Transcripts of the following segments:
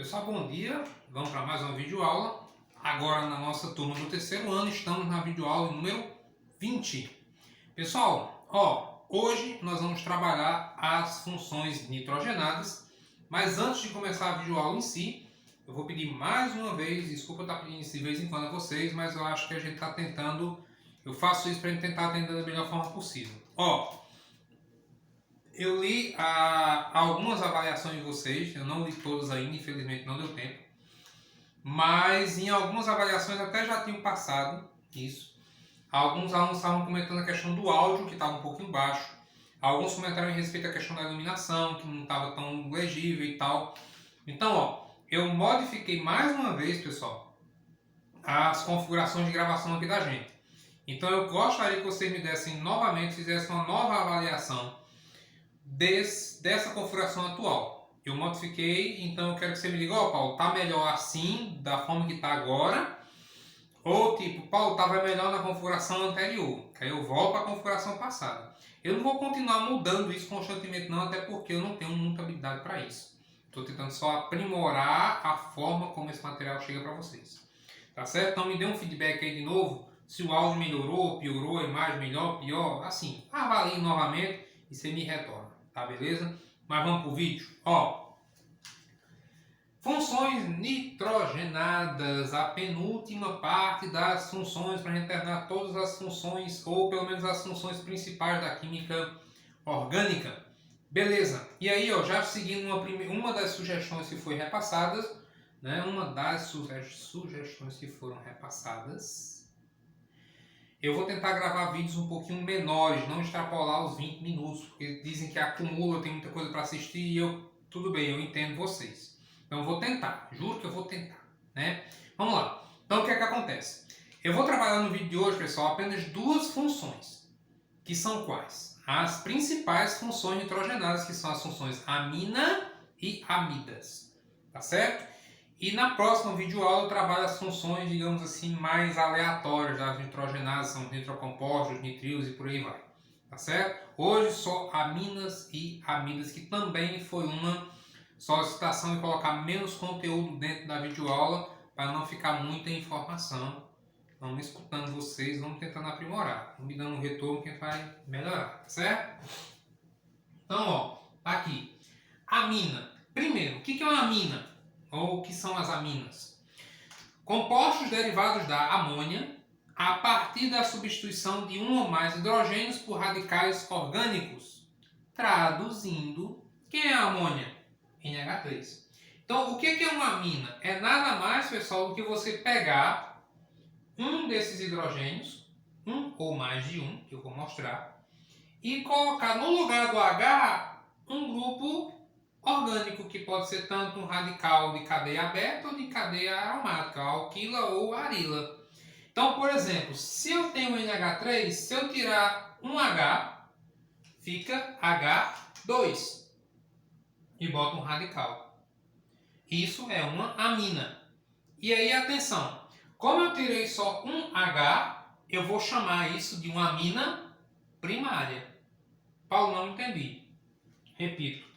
Pessoal, bom dia. Vamos para mais uma videoaula. Agora na nossa turma do terceiro ano, estamos na videoaula número 20. Pessoal, hoje nós vamos trabalhar as funções nitrogenadas, mas antes de começar a videoaula em si, eu vou pedir mais uma vez, desculpa eu estar pedindo isso de vez em quando a vocês, mas eu acho que a gente está tentando, eu faço isso para tentar atender da melhor forma possível. Eu li algumas avaliações de vocês, eu não li todas ainda, infelizmente não deu tempo. Mas em algumas avaliações até já tinham passado isso. Alguns alunos estavam comentando a questão do áudio, que estava um pouquinho baixo. Alguns comentaram em respeito à questão da iluminação, que não estava tão legível e tal. Então, eu modifiquei mais uma vez, pessoal, as configurações de gravação aqui da gente. Então eu gostaria que vocês me dessem novamente, fizessem uma nova avaliação dessa configuração atual. Eu modifiquei, então eu quero que você me diga, Paulo, tá melhor assim, da forma que está agora? Ou tipo, Paulo, estava melhor na configuração anterior, que aí eu volto para a configuração passada. Eu não vou continuar mudando isso constantemente não, até porque eu não tenho muita habilidade para isso. Estou tentando só aprimorar a forma como esse material chega para vocês. Tá certo? Então me dê um feedback aí de novo, se o áudio melhorou, piorou, a imagem melhor, pior, assim, avalie novamente e você me retorna. Tá, beleza? Mas vamos pro vídeo. Funções nitrogenadas, a penúltima parte das funções para a gente terminar todas as funções, ou pelo menos as funções principais da química orgânica. Beleza. E aí, já seguindo uma das sugestões que foi repassadas, né? Uma das sugestões que foram repassadas. Eu vou tentar gravar vídeos um pouquinho menores, não extrapolar os 20 minutos, porque dizem que acumula, tem muita coisa para assistir e tudo bem, eu entendo vocês. Então eu vou tentar, juro que eu vou tentar, né? Vamos lá. Então o que é que acontece? Eu vou trabalhar no vídeo de hoje, pessoal, apenas duas funções, que são quais? As principais funções nitrogenadas, que são as funções amina e amidas, tá certo? E na próxima videoaula eu trabalho as funções, digamos assim, mais aleatórias das nitrogenadas, são os nitrocompostos, nitrilos e por aí vai. Tá certo? Hoje só aminas e amidas, que também foi uma solicitação de colocar menos conteúdo dentro da videoaula para não ficar muita informação. Vamos escutando vocês, vamos tentando aprimorar. Vamos me dando um retorno que vai melhorar, tá certo? Então, tá aqui. Amina. Primeiro, o que é uma amina? Ou o que são as aminas? Compostos derivados da amônia a partir da substituição de um ou mais hidrogênios por radicais orgânicos. Traduzindo, quem é a amônia? NH3. Então, o que é uma amina? É nada mais, pessoal, do que você pegar um desses hidrogênios, um ou mais de um, que eu vou mostrar, e colocar no lugar do H um grupo orgânico, que pode ser tanto um radical de cadeia beta ou de cadeia aromática, alquila ou arila. Então, por exemplo, se eu tenho NH3, se eu tirar um H, fica H2 e boto um radical. Isso é uma amina. E aí, atenção, como eu tirei só um H, eu vou chamar isso de uma amina primária. Paulo, não entendi. Repito.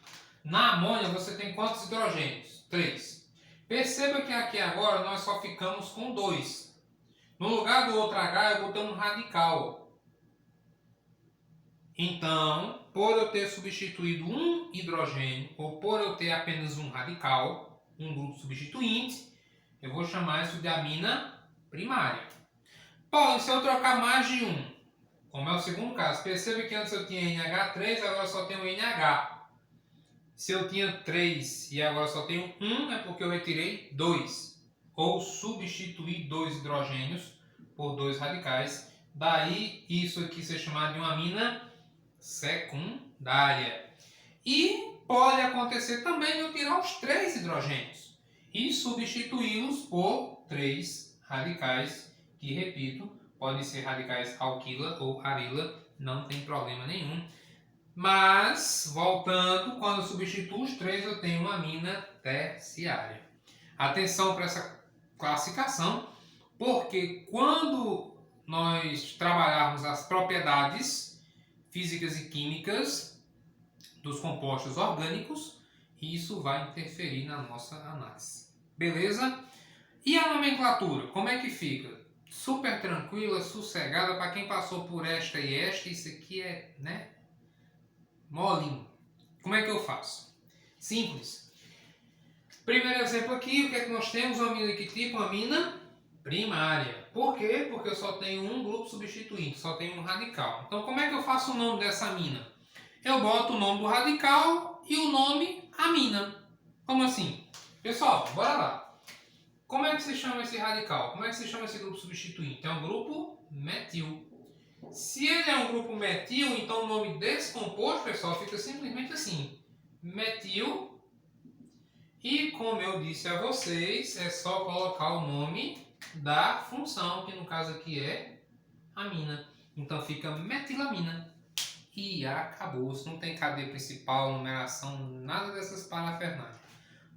Na amônia você tem quantos hidrogênios? 3. Perceba que aqui agora nós só ficamos com 2. No lugar do outro H eu botei um radical. Então, por eu ter substituído um hidrogênio, ou por eu ter apenas um radical, um grupo substituinte, eu vou chamar isso de amina primária. Paulo, se eu trocar mais de um, como é o segundo caso, perceba que antes eu tinha NH3, agora só tenho NH. Se eu tinha 3 e agora só tenho 1, é porque eu retirei 2. Ou substituí 2 hidrogênios por 2 radicais. Daí isso aqui ser chamado de uma amina secundária. E pode acontecer também de eu tirar os 3 hidrogênios e substituí-los por 3 radicais, que, repito, podem ser radicais alquila ou arila, não tem problema nenhum. Mas, voltando, quando eu substituo os 3, eu tenho uma amina terciária. Atenção para essa classificação, porque quando nós trabalharmos as propriedades físicas e químicas dos compostos orgânicos, e isso vai interferir na nossa análise. Beleza? E a nomenclatura, como é que fica? Super tranquila, sossegada, para quem passou por esta e esta, isso aqui é, né, molinho. Como é que eu faço? Simples. Primeiro exemplo aqui, o que é que nós temos? Uma amina de que tipo? Uma amina primária. Por quê? Porque eu só tenho um grupo substituinte, só tenho um radical. Então como é que eu faço o nome dessa amina? Eu boto o nome do radical e o nome amina. Como assim? Pessoal, bora lá. Como é que se chama esse radical? Como é que se chama esse grupo substituinte? É um grupo metil. Se ele é um grupo metil, então o nome desse composto, pessoal, fica simplesmente assim. Metil. E como eu disse a vocês, é só colocar o nome da função, que no caso aqui é amina. Então fica metilamina. E acabou. Não tem cadeia principal, numeração, nada dessas parafernais.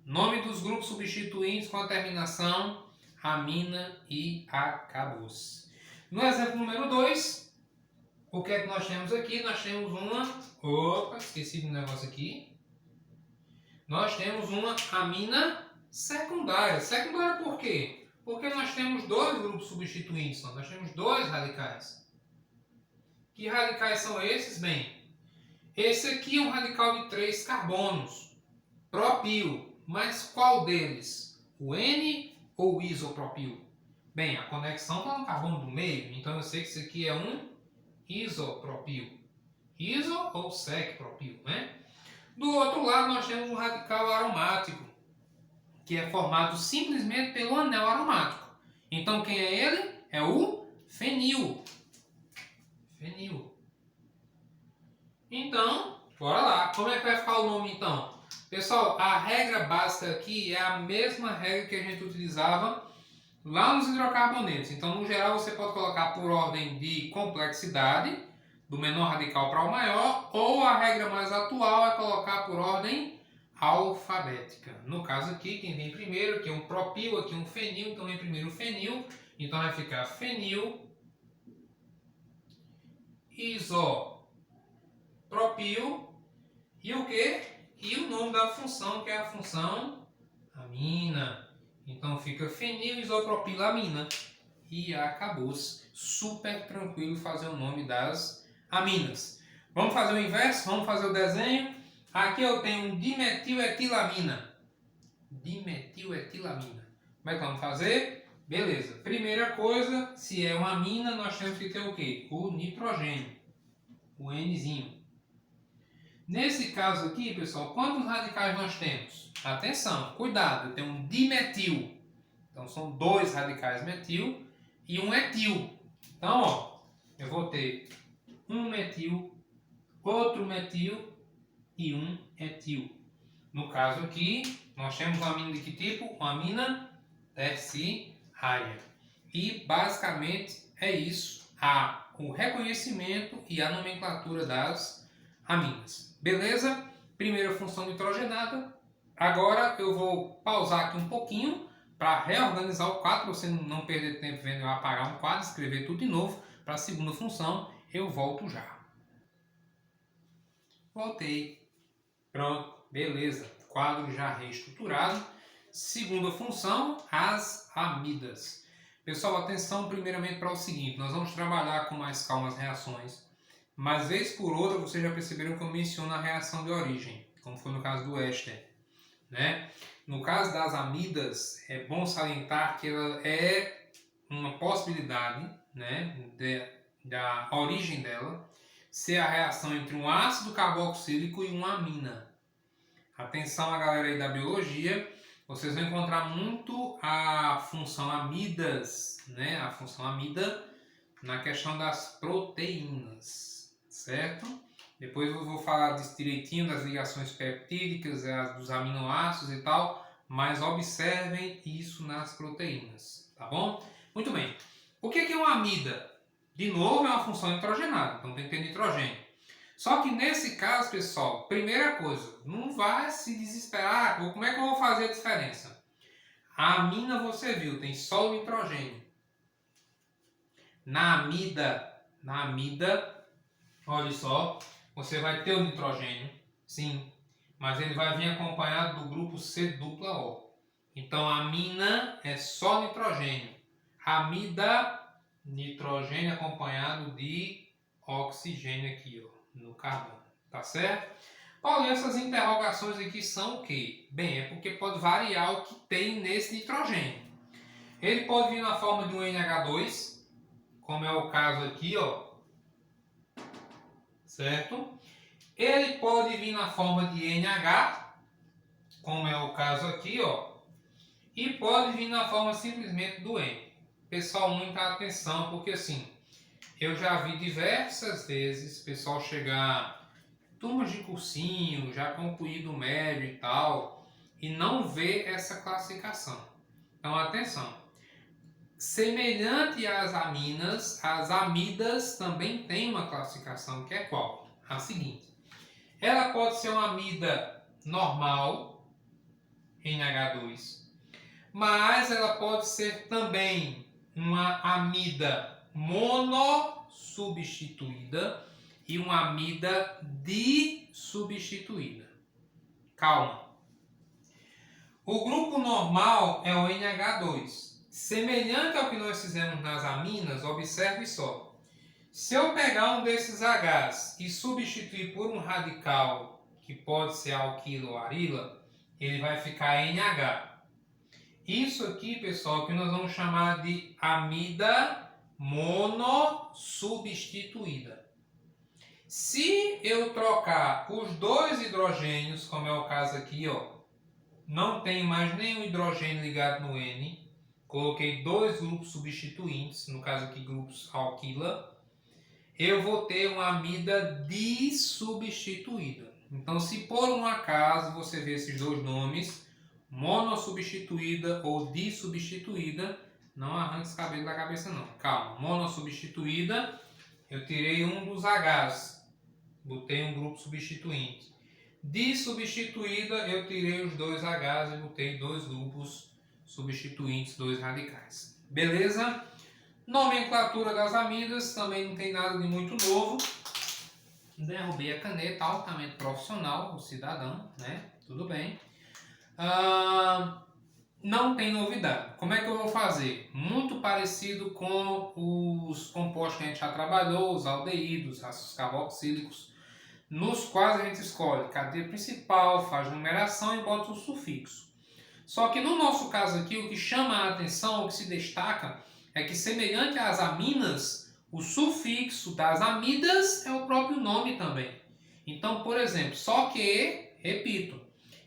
Nome dos grupos substituintes com a terminação amina e acabou. No exemplo número 2, o que é que nós temos aqui? Nós temos uma... Opa, esqueci do negócio aqui. Nós temos uma amina secundária. Secundária por quê? Porque nós temos dois grupos substituintes, nós temos dois radicais. Que radicais são esses? Bem, esse aqui é um radical de 3 carbonos, propil. Mas qual deles? O N ou o isopropil? Bem, a conexão está no carbono do meio, então eu sei que isso aqui é um isopropil. Iso ou sec-propil, né? Do outro lado nós temos um radical aromático, que é formado simplesmente pelo anel aromático. Então quem é ele? É o fenil. Fenil. Então, bora lá. Como é que vai ficar o nome então? Pessoal, a regra básica aqui é a mesma regra que a gente utilizava lá nos hidrocarbonetos. Então, no geral, você pode colocar por ordem de complexidade, do menor radical para o maior, ou a regra mais atual é colocar por ordem alfabética. No caso aqui, quem vem primeiro, aqui é um propil, aqui é um fenil, então vem primeiro o fenil, então vai ficar fenil, isopropil, e o que? E o nome da função, que é a função amina. Então fica fenil isopropilamina. E acabou-se. Super tranquilo fazer o nome das aminas. Vamos fazer o inverso? Vamos fazer o desenho? Aqui eu tenho um dimetiletilamina. Dimetiletilamina. Como é que vamos fazer? Beleza. Primeira coisa, se é uma amina, nós temos que ter o quê? O nitrogênio. O Nzinho. Nesse caso aqui, pessoal, quantos radicais nós temos? Atenção, cuidado, eu tenho um dimetil. Então são 2 radicais metil e um etil. Então, ó, eu vou ter um metil, outro metil e um etil. No caso aqui, nós temos uma amina de que tipo? Uma amina terciária. E basicamente é isso, o reconhecimento e a nomenclatura das aminas. Beleza? Primeira função nitrogenada. Agora eu vou pausar aqui um pouquinho para reorganizar o quadro, para você não perder tempo vendo eu apagar um quadro, escrever tudo de novo. Para a segunda função, eu volto já. Voltei. Pronto, beleza. Quadro já reestruturado. Segunda função, as amidas. Pessoal, atenção primeiramente para o seguinte, nós vamos trabalhar com mais calma as reações, mas vez por outra vocês já perceberam que eu menciono a reação de origem, como foi no caso do éster, né? No caso das amidas, é bom salientar que ela é uma possibilidade, né, da origem dela ser a reação entre um ácido carboxílico e uma amina. Atenção a galera aí da biologia, vocês vão encontrar muito a função amidas, né, a função amida na questão das proteínas, certo? Depois eu vou falar direitinho das ligações peptídicas, dos aminoácidos e tal, mas observem isso nas proteínas, tá bom? Muito bem. O que é uma amida? De novo, é uma função nitrogenada, então tem que ter nitrogênio. Só que nesse caso, pessoal, primeira coisa, não vai se desesperar. Como é que eu vou fazer a diferença? A amina, você viu, tem só o nitrogênio. Na amida, olha só, você vai ter o nitrogênio, sim, mas ele vai vir acompanhado do grupo C dupla O. Então, amina é só nitrogênio. Amida, nitrogênio acompanhado de oxigênio aqui, ó, no carbono. Tá certo? Paulo, e essas interrogações aqui são o quê? Bem, é porque pode variar o que tem nesse nitrogênio. Ele pode vir na forma de um NH2, como é o caso aqui, ó. Certo? Ele pode vir na forma de NH, como é o caso aqui, ó. E pode vir na forma simplesmente do N. Pessoal, muita atenção, porque assim, eu já vi diversas vezes pessoal chegar, turmas de cursinho, já concluído o médio e tal, e não ver essa classificação. Então, atenção. Semelhante às aminas, as amidas também têm uma classificação, que é qual? A seguinte. Ela pode ser uma amida normal, NH2, mas ela pode ser também uma amida monossubstituída e uma amida dissubstituída. Calma. O grupo normal é o NH2. Semelhante ao que nós fizemos nas aminas, observe só. Se eu pegar um desses Hs e substituir por um radical, que pode ser alquila ou arila, ele vai ficar NH. Isso aqui, pessoal, que nós vamos chamar de amida monossubstituída. Se eu trocar os dois hidrogênios, como é o caso aqui, ó, não tem mais nenhum hidrogênio ligado no N, coloquei dois grupos substituintes, no caso aqui grupos alquila, eu vou ter uma amida dissubstituída. Então, se por um acaso você vê esses dois nomes, monossubstituída ou dissubstituída, não arranque esse cabelo da cabeça não. Calma, monossubstituída, eu tirei um dos Hs, botei um grupo substituinte. Dissubstituída, eu tirei os dois Hs e botei dois grupos substituintes, dois radicais. Beleza? Nomenclatura das amidas, também não tem nada de muito novo. Derrubei a caneta, altamente profissional, o cidadão, né? Tudo bem. Não tem novidade. Como é que eu vou fazer? Muito parecido com os compostos que a gente já trabalhou, os aldeídos, ácidos carboxílicos, nos quais a gente escolhe cadeia principal, faz numeração e bota o sufixo. Só que no nosso caso aqui, o que chama a atenção, o que se destaca, é que semelhante às aminas, o sufixo das amidas é o próprio nome também. Então, por exemplo, só que, repito,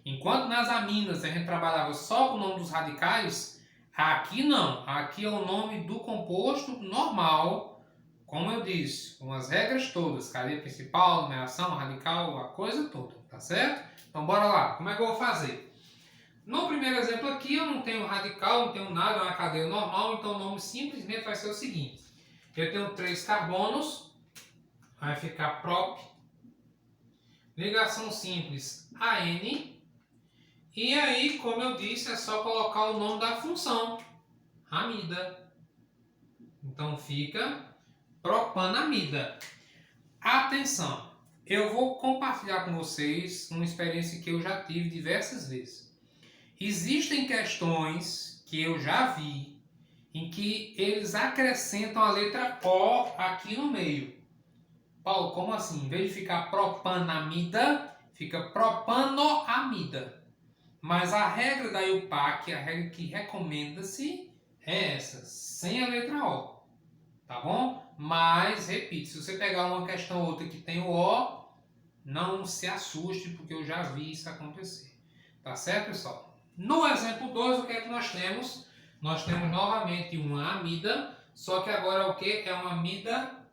enquanto nas aminas a gente trabalhava só com o nome dos radicais, aqui não. Aqui é o nome do composto normal, como eu disse, com as regras todas, cadeia principal, numeração, radical, a coisa toda, tá certo? Então, bora lá. Como é que eu vou fazer? No primeiro exemplo aqui, eu não tenho radical, não tenho nada, é uma cadeia normal, então o nome simplesmente vai ser o seguinte. Eu tenho 3 carbonos, vai ficar prop, ligação simples AN, e aí, como eu disse, é só colocar o nome da função, amida. Então fica propanamida. Atenção, eu vou compartilhar com vocês uma experiência que eu já tive diversas vezes. Existem questões que eu já vi em que eles acrescentam a letra O aqui no meio. Paulo, como assim? Em vez de ficar propanamida, fica propanoamida. Mas a regra da IUPAC, a regra que recomenda-se, é essa, sem a letra O. Tá bom? Mas, repito, se você pegar uma questão ou outra que tem o O, não se assuste, porque eu já vi isso acontecer. Tá certo, pessoal? No exemplo 2, o que é que nós temos? Nós temos novamente uma amida, só que agora é o que? É uma amida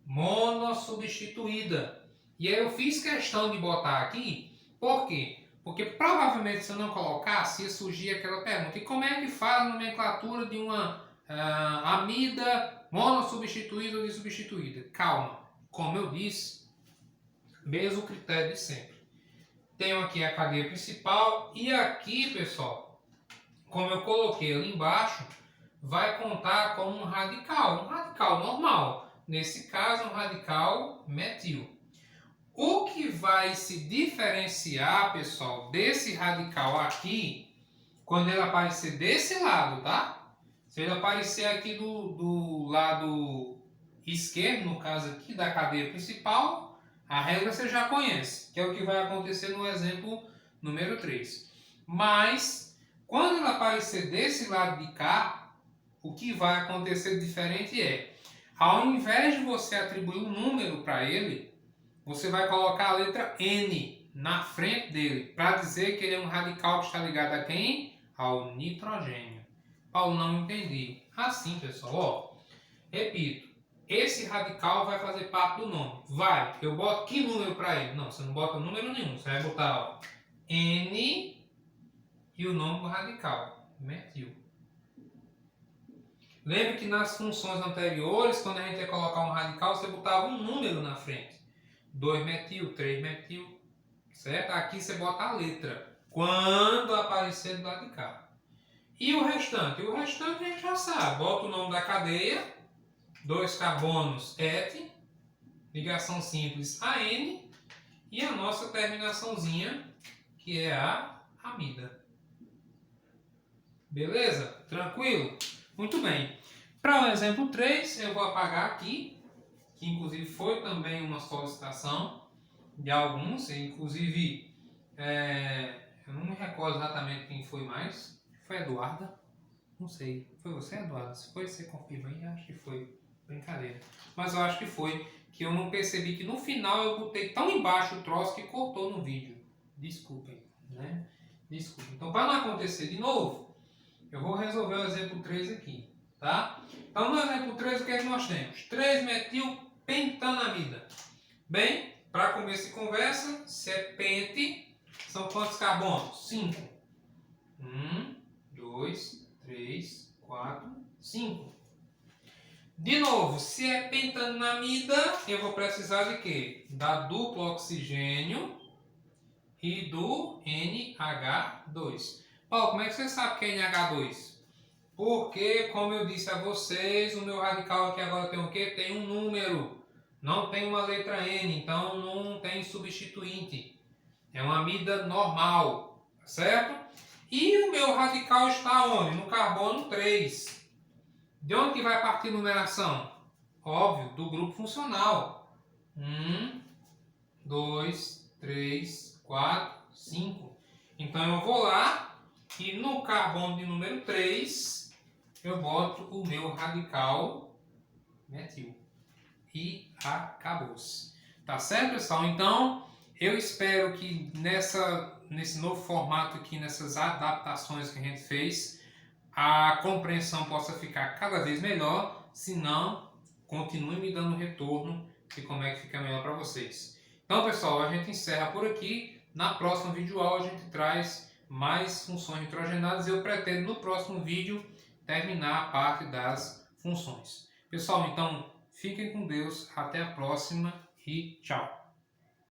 monossubstituída. E aí eu fiz questão de botar aqui, por quê? Porque provavelmente se eu não colocasse, ia surgir aquela pergunta. E como é que faz a nomenclatura de uma amida monossubstituída ou dissubstituída? Calma, como eu disse, mesmo critério de sempre. Tenho aqui a cadeia principal e aqui, pessoal, como eu coloquei ali embaixo, vai contar como um radical normal. Nesse caso, um radical metil. O que vai se diferenciar, pessoal, desse radical aqui, quando ele aparecer desse lado, tá? Se ele aparecer aqui do lado esquerdo, no caso aqui da cadeia principal, a regra você já conhece, que é o que vai acontecer no exemplo número 3. Mas, quando ele aparecer desse lado de cá, o que vai acontecer diferente é, ao invés de você atribuir um número para ele, você vai colocar a letra N na frente dele, para dizer que ele é um radical que está ligado a quem? Ao nitrogênio. Paulo, não entendi. Assim, pessoal, ó, repito, esse radical vai fazer parte do nome. Vai, eu boto que número para ele? Não, você não bota número nenhum, você vai botar ó, N e o nome do radical, metil. Lembra que nas funções anteriores, quando a gente ia colocar um radical, você botava um número na frente. 2-metil, 3-metil, certo? Aqui você bota a letra, quando aparecer do lado de cá. E o restante? O restante a gente já sabe. Bota o nome da cadeia, 2 carbonos, et, ligação simples AN, e a nossa terminaçãozinha, que é a amida. Beleza? Tranquilo? Muito bem. Para o exemplo 3, eu vou apagar aqui, que inclusive foi também uma solicitação de alguns, inclusive, eu não me recordo exatamente quem foi mais. Foi a Eduarda? Não sei. Foi você, Eduarda? Se foi, você confirma aí? Acho que foi. Brincadeira. Mas eu acho que foi, que eu não percebi que no final eu botei tão embaixo o troço que cortou no vídeo. Desculpem, né? Desculpem. Então, para não acontecer de novo, eu vou resolver o exemplo 3 aqui, tá? Então, no exemplo 3, o que é que nós temos? 3-metilpentanamida. Bem, para começo de conversa, se é pente, são quantos carbonos? 5. 1, 2, 3, 4, 5. De novo, se é pentanamida, eu vou precisar de quê? Da duplo oxigênio e do NH2. Paulo, como é que você sabe que é NH2? Porque, como eu disse a vocês, o meu radical aqui agora tem o quê? Tem um número. Não tem uma letra N, então não tem substituinte. É uma amida normal, certo? E o meu radical está onde? No carbono 3. De onde que vai partir a numeração? Óbvio, do grupo funcional. 1, 2, 3, 4, 5. Então eu vou lá e no carbono de número 3 eu boto o meu radical metil. E acabou-se. Tá certo, pessoal? Então, eu espero que nesse novo formato aqui, nessas adaptações que a gente fez, a compreensão possa ficar cada vez melhor. Se não, continue me dando retorno de como é que fica melhor para vocês. Então, pessoal, a gente encerra por aqui. Na próxima videoaula a gente traz mais funções nitrogenadas. Eu pretendo no próximo vídeo terminar a parte das funções. Pessoal, então fiquem com Deus, até a próxima e tchau!